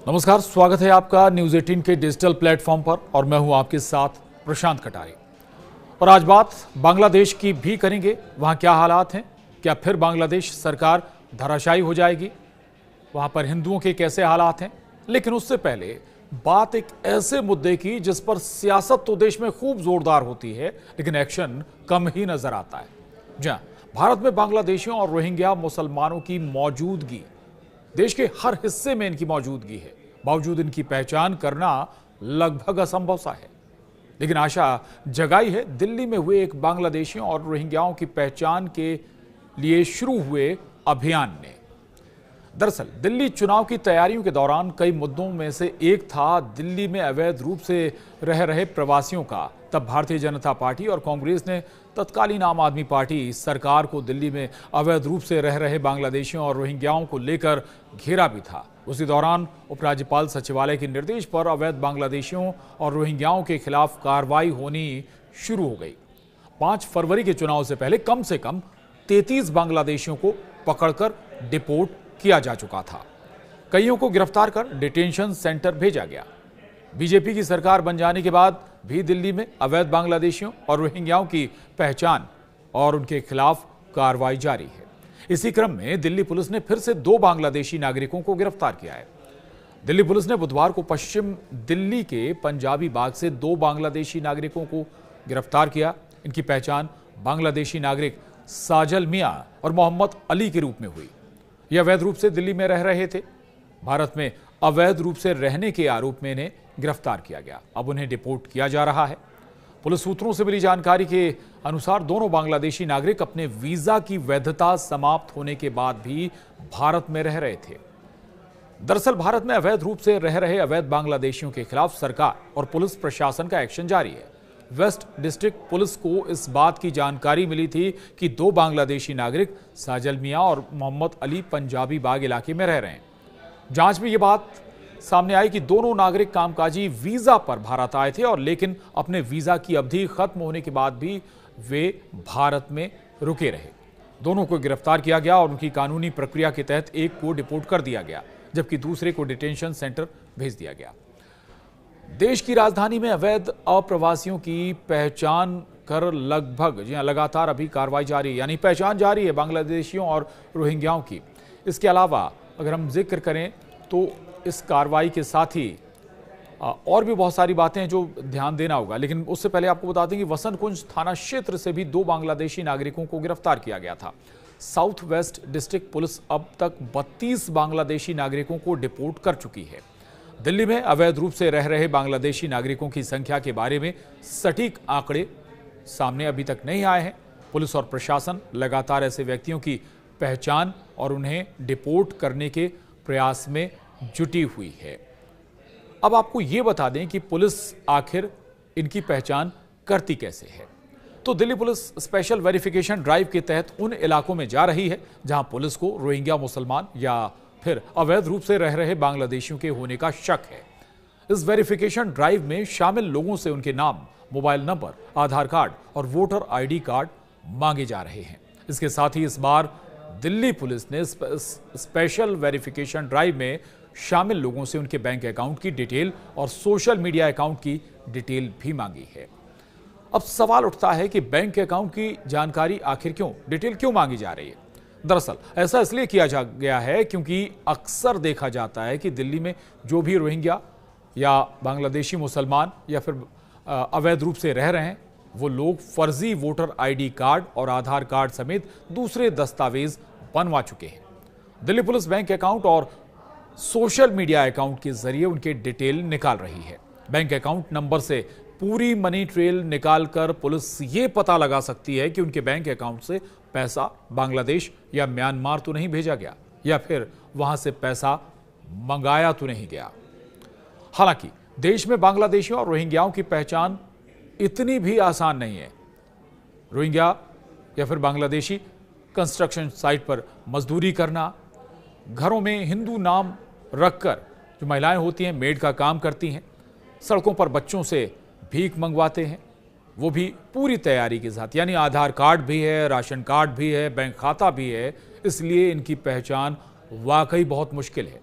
नमस्कार, स्वागत है आपका न्यूज 18 के डिजिटल प्लेटफॉर्म पर और मैं हूं आपके साथ प्रशांत कटारे। और आज बात बांग्लादेश की भी करेंगे। वहां क्या हालात हैं, क्या फिर बांग्लादेश सरकार धराशायी हो जाएगी, वहां पर हिंदुओं के कैसे हालात हैं। लेकिन उससे पहले बात एक ऐसे मुद्दे की जिस पर सियासत तो देश में खूब जोरदार होती है लेकिन एक्शन कम ही नजर आता है। जहां भारत में बांग्लादेशियों और रोहिंग्या मुसलमानों की मौजूदगी, देश के हर हिस्से में इनकी मौजूदगी है, बावजूद इनकी पहचान करना लगभग असंभव सा है। लेकिन आशा जगाई है दिल्ली में हुए एक बांग्लादेशियों और रोहिंग्याओं की पहचान के लिए शुरू हुए अभियान ने। दरअसल दिल्ली चुनाव की तैयारियों के दौरान कई मुद्दों में से एक था दिल्ली में अवैध रूप से रह रहे प्रवासियों का। तब भारतीय जनता पार्टी और कांग्रेस ने तत्कालीन आम आदमी पार्टी सरकार को दिल्ली में अवैध रूप से रह रहे बांग्लादेशियों और रोहिंग्याओं को लेकर घेरा भी था। उसी दौरान उपराज्यपाल सचिवालय के निर्देश पर अवैध बांग्लादेशियों और रोहिंग्याओं के खिलाफ कार्रवाई होनी शुरू हो गई। 5 फरवरी के चुनाव से पहले कम से कम 33 बांग्लादेशियों को पकड़कर डिपोर्ट किया जा चुका था। कईयों को गिरफ्तार कर डिटेंशन सेंटर भेजा गया। बीजेपी की सरकार बन जाने के बाद भी दिल्ली में अवैध बांग्लादेशियों और रोहिंग्याओं की पहचान और उनके खिलाफ कार्रवाई जारी है। इसी क्रम में दिल्ली पुलिस ने फिर से 2 बांग्लादेशी नागरिकों को गिरफ्तार किया है। दिल्ली पुलिस ने बुधवार को पश्चिम दिल्ली के पंजाबी बाग से 2 बांग्लादेशी नागरिकों को गिरफ्तार किया। इनकी पहचान बांग्लादेशी नागरिक साजल मियां और मोहम्मद अली के रूप में हुई। ये अवैध रूप से दिल्ली में रह रहे थे। भारत में अवैध रूप से रहने के आरोप में इन्हें गिरफ्तार किया गया। अब उन्हें डिपोर्ट किया जा रहा है। पुलिस सूत्रों से मिली जानकारी के अनुसार दोनों बांग्लादेशी नागरिक अपने वीजा की वैधता समाप्त होने के बाद भी भारत में रह रहे थे। दरअसल भारत में अवैध रूप से रह रहे अवैध बांग्लादेशियों के खिलाफ सरकार और पुलिस प्रशासन का एक्शन जारी है। वेस्ट डिस्ट्रिक्ट पुलिस को इस बात की जानकारी मिली थी कि 2 बांग्लादेशी नागरिक साजल मियां और मोहम्मद अली पंजाबी बाग इलाके में रह रहे हैं। जांच में यह बात सामने आई कि दोनों नागरिक कामकाजी वीजा पर भारत आए थे और लेकिन अपने वीजा की अवधि खत्म होने के बाद भी वे भारत में रुके रहे। दोनों को गिरफ्तार किया गया और उनकी कानूनी प्रक्रिया के तहत एक को डिपोर्ट कर दिया गया जबकि दूसरे को डिटेंशन सेंटर भेज दिया गया। देश की राजधानी में अवैध अप्रवासियों की पहचान कर लगभग लगातार अभी कार्रवाई जारी है, यानी पहचान जारी है बांग्लादेशियों और रोहिंग्याओं की। इसके अलावा अगर हम जिक्र करें तो इस कार्रवाई के साथ ही और भी बहुत सारी बातें हैं जो ध्यान देना होगा। लेकिन उससे पहले आपको बता दें कि वसंत कुंज थाना क्षेत्र से भी 2 बांग्लादेशी नागरिकों को गिरफ्तार किया गया था। साउथ वेस्ट डिस्ट्रिक्ट पुलिस अब तक 32 बांग्लादेशी नागरिकों को डिपोर्ट कर चुकी है। दिल्ली में अवैध रूप से रह रहे बांग्लादेशी नागरिकों की संख्या के बारे में सटीक आंकड़े सामने अभी तक नहीं आए हैं। पुलिस और प्रशासन लगातार ऐसे व्यक्तियों की पहचान और उन्हें डिपोर्ट करने के प्रयास में जुटी हुई है। अब आपको यह बता दें कि पुलिस आखिर इनकी पहचान करती कैसे है। तो Delhi police special verification drive के तहत उन इलाकों में जा रही है जहां पुलिस को रोहिंग्या मुसलमान या फिर अवैध रूप से रह रहे बांग्लादेशियों के होने का शक है। इस वेरिफिकेशन ड्राइव में शामिल लोगों से उनके नाम, मोबाइल नंबर, आधार कार्ड और वोटर आईडी कार्ड मांगे जा रहे हैं। इसके साथ ही इस बार दिल्ली पुलिस ने स्पेशल वेरिफिकेशन ड्राइव में शामिल लोगों से उनके बैंक अकाउंट की डिटेल और सोशल मीडिया अकाउंट की डिटेल भी मांगी है। अब सवाल उठता है कि बैंक अकाउंट की जानकारी आखिर डिटेल क्यों मांगी जा रही है। दरअसल ऐसा इसलिए किया जा गया है क्योंकि अक्सर देखा जाता है कि दिल्ली में जो भी रोहिंग्या या बांग्लादेशी मुसलमान या फिर अवैध रूप से रह रहे हैं वो लोग फर्जी वोटर आईडी कार्ड और आधार कार्ड समेत दूसरे दस्तावेज बनवा चुके हैं। दिल्ली पुलिस बैंक अकाउंट और सोशल मीडिया अकाउंट के जरिए उनके डिटेल निकाल रही है। बैंक अकाउंट नंबर से पूरी मनी ट्रेल निकालकर पुलिस ये पता लगा सकती है कि उनके बैंक अकाउंट से पैसा बांग्लादेश या म्यांमार तो नहीं भेजा गया या फिर वहां से पैसा मंगाया तो नहीं गया। हालांकि देश में बांग्लादेशियों और रोहिंग्याओं की पहचान इतनी भी आसान नहीं है। रोहिंग्या या फिर बांग्लादेशी कंस्ट्रक्शन साइट पर मजदूरी करना, घरों में हिंदू नाम रखकर जो महिलाएं होती हैं मेड का काम करती हैं, सड़कों पर बच्चों से भीख मंगवाते हैं, वो भी पूरी तैयारी के साथ, यानी आधार कार्ड भी है, राशन कार्ड भी है, बैंक खाता भी है। इसलिए इनकी पहचान वाकई बहुत मुश्किल है।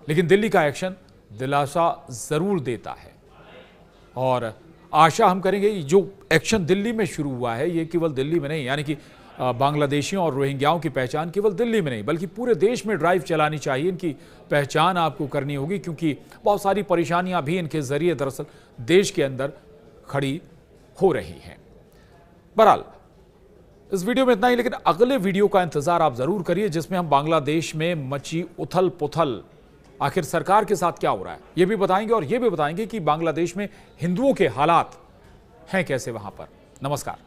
लेकिन दिल्ली का एक्शन दिलासा जरूर देता है। और आशा हम करेंगे जो एक्शन दिल्ली में शुरू हुआ है ये केवल दिल्ली में नहीं, यानी कि बांग्लादेशियों और रोहिंग्याओं की पहचान केवल दिल्ली में नहीं बल्कि पूरे देश में ड्राइव चलानी चाहिए। इनकी पहचान आपको करनी होगी क्योंकि बहुत सारी परेशानियां भी इनके जरिए दरअसल देश के अंदर खड़ी हो रही हैं। बहरहाल इस वीडियो में इतना ही, लेकिन अगले वीडियो का इंतजार आप जरूर करिए जिसमें हम बांग्लादेश में मची उथल पुथल, आखिर सरकार के साथ क्या हो रहा है ये भी बताएंगे और ये भी बताएंगे कि बांग्लादेश में हिंदुओं के हालात हैं कैसे वहां पर। नमस्कार।